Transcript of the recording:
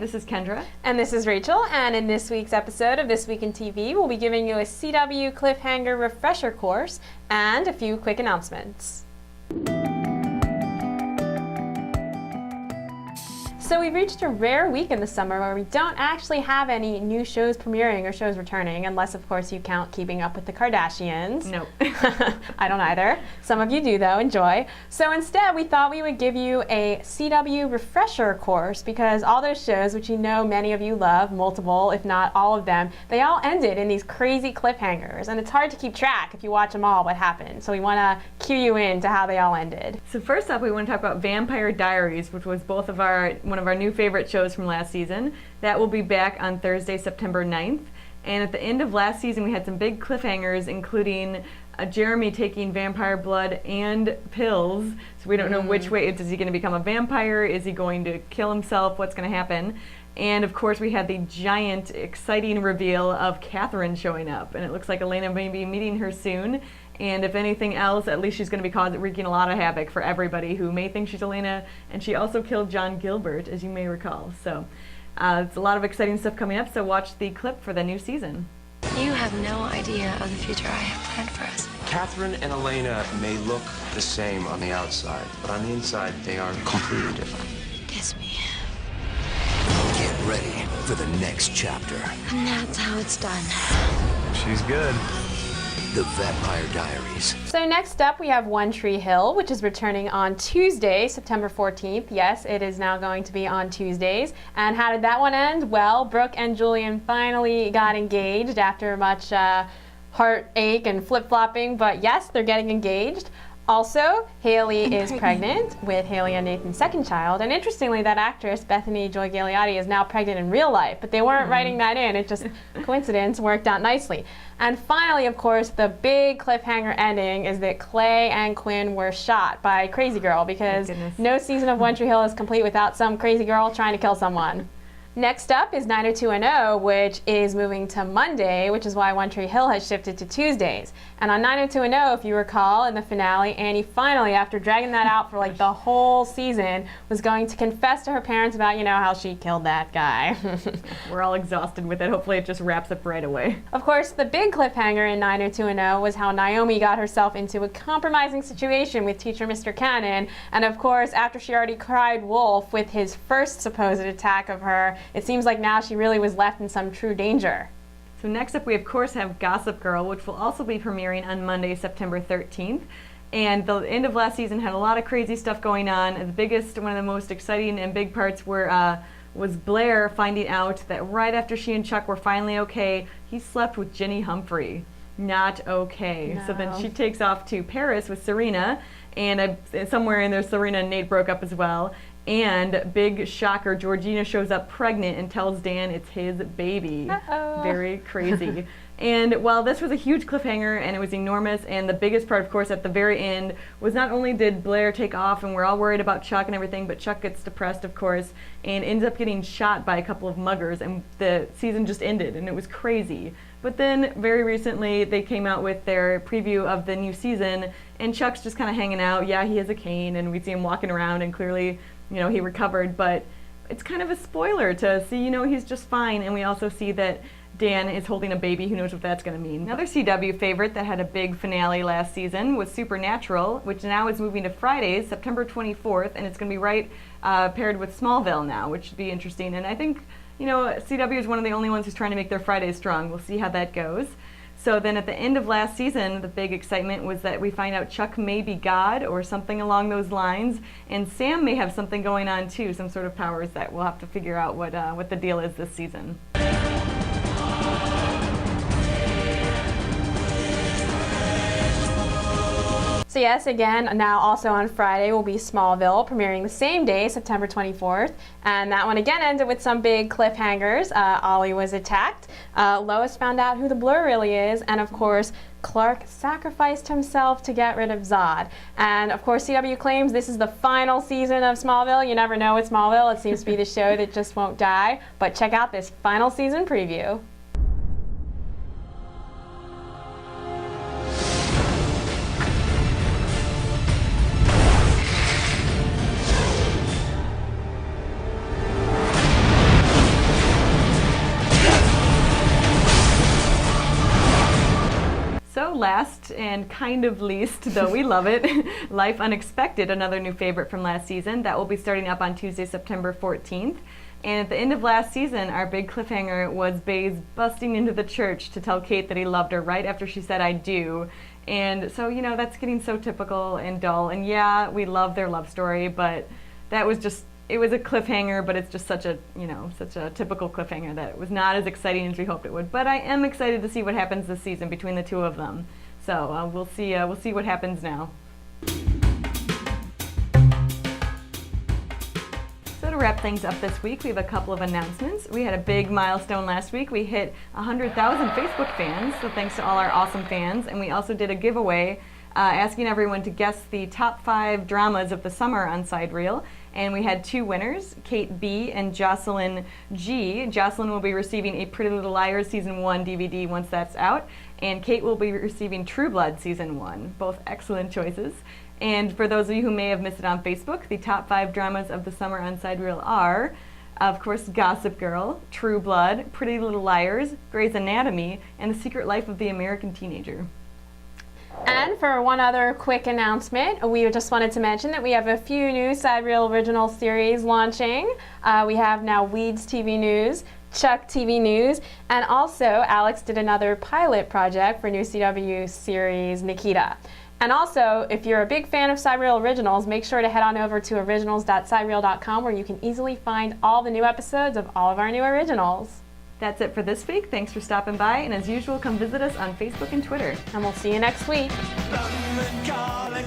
this is Kendra. And this is Rachel, and in this week's episode of This Week in TV, we'll be giving you a CW Cliffhanger Refresher Course and a few quick announcements. So we've reached a rare week in the summer where we don't actually have any new shows premiering or shows returning, unless of course you count Keeping Up with the Kardashians. Nope. I don't either. Some of you do though, enjoy. So instead we thought we would give you a CW Refresher Course because all those shows, which you know many of you love, multiple if not all of them, they all ended in these crazy cliffhangers, and it's hard to keep track if you watch them all what happened. So we want to cue you in to how they all ended. So first up, we want to talk about Vampire Diaries, which was one of our new favorite shows from last season. That will be back on Thursday, September 9th. And at the end of last season, we had some big cliffhangers, including Jeremy taking vampire blood and pills. So we don't know which way. Is he going to become a vampire? Is he going to kill himself? What's going to happen? And of course, we had the giant, exciting reveal of Catherine showing up. And it looks like Elena may be meeting her soon. And if anything else, at least she's going to be wreaking a lot of havoc for everybody who may think she's Elena. And she also killed John Gilbert, as you may recall. So it's a lot of exciting stuff coming up. So watch the clip for the new season. You have no idea of the future I have planned for us. Catherine and Elena may look the same on the outside, but on the inside, they are completely different. Kiss me. Get ready for the next chapter. And that's how it's done. She's good. The Vampire Diaries. So next up we have One Tree Hill, which is returning on Tuesday, September 14th. Yes, it is now going to be on Tuesdays. And how did that one end? Well, Brooke and Julian finally got engaged after much heartache and flip-flopping, but yes, they're getting engaged. Also, Haley is pregnant with Haley and Nathan's second child, and interestingly, that actress, Bethany Joy Gailiotti, is now pregnant in real life, but they weren't writing that in. It just, coincidence, worked out nicely. And finally, of course, the big cliffhanger ending is that Clay and Quinn were shot by Crazy Girl, because no season of One Tree Hill is complete without some crazy girl trying to kill someone. Next up is 90210, which is moving to Monday, which is why One Tree Hill has shifted to Tuesdays. And on 90210, if you recall, in the finale, Annie finally, after dragging that out for like the whole season, was going to confess to her parents about, how she killed that guy. We're all exhausted with it. Hopefully it just wraps up right away. Of course, the big cliffhanger in 90210 was how Naomi got herself into a compromising situation with teacher Mr. Cannon. And of course, after she already cried wolf with his first supposed attack of her, it seems like now she really was left in some true danger. So next up, we of course have Gossip Girl, which will also be premiering on Monday, September 13th. And the end of last season had a lot of crazy stuff going on. The biggest, one of the most exciting and big parts was Blair finding out that right after she and Chuck were finally okay, he slept with Ginny Humphrey. Not okay. No. So then she takes off to Paris with Serena, and somewhere in there, Serena and Nate broke up as well. And big shocker, Georgina shows up pregnant and tells Dan it's his baby. Uh-oh. Very crazy. And while this was a huge cliffhanger and it was enormous, and the biggest part, of course, at the very end was not only did Blair take off and we're all worried about Chuck and everything, but Chuck gets depressed, of course, and ends up getting shot by a couple of muggers, and the season just ended, and it was crazy. But then very recently they came out with their preview of the new season, and Chuck's just kind of hanging out. Yeah, he has a cane, and we see him walking around, and clearly, he recovered, but it's kind of a spoiler to see, he's just fine. And we also see that Dan is holding a baby. Who knows what that's going to mean. Another CW favorite that had a big finale last season was Supernatural, which now is moving to Fridays, September 24th, and it's going to be right paired with Smallville now, which should be interesting. And I think, CW is one of the only ones who's trying to make their Fridays strong. We'll see how that goes. So then at the end of last season, the big excitement was that we find out Chuck may be God or something along those lines, and Sam may have something going on too, some sort of powers that we'll have to figure out what the deal is this season. So yes, again, now also on Friday will be Smallville, premiering the same day, September 24th. And that one again ended with some big cliffhangers. Ollie was attacked. Lois found out who the Blur really is. And of course, Clark sacrificed himself to get rid of Zod. And of course, CW claims this is the final season of Smallville. You never know with Smallville. It seems to be the show that just won't die. But check out this final season preview. last and kind of least, though we love it, Life Unexpected, another new favorite from last season. That will be starting up on Tuesday, September 14th. And at the end of last season, our big cliffhanger was Baze busting into the church to tell Kate that he loved her right after she said, "I do." And so, you know, that's getting so typical and dull. And yeah, we love their love story, but that was just, it was a cliffhanger, but it's just such a, you know, such a typical cliffhanger that it was not as exciting as we hoped it would. But I am excited to see what happens this season between the two of them. So we'll see what happens now. So to wrap things up this week, we have a couple of announcements. We had a big milestone last week. We hit 100,000 Facebook fans, so thanks to all our awesome fans. And we also did a giveaway asking everyone to guess the top 5 dramas of the summer on SideReel. And we had 2 winners, Kate B and Jocelyn G. Jocelyn will be receiving a Pretty Little Liars Season 1 DVD once that's out. And Kate will be receiving True Blood Season 1. Both excellent choices. And for those of you who may have missed it on Facebook, the top 5 dramas of the summer on SideReel are, of course, Gossip Girl, True Blood, Pretty Little Liars, Grey's Anatomy, and The Secret Life of the American Teenager. And for one other quick announcement, we just wanted to mention that we have a few new SideReel original series launching. We have now Weeds TV News, Chuck TV News, and also Alex did another pilot project for new CW series Nikita. And also, if you're a big fan of SideReel Originals, make sure to head on over to originals.sidereel.com where you can easily find all the new episodes of all of our new originals. That's it for this week. Thanks for stopping by, and as usual, come visit us on Facebook and Twitter. And we'll see you next week. London calling.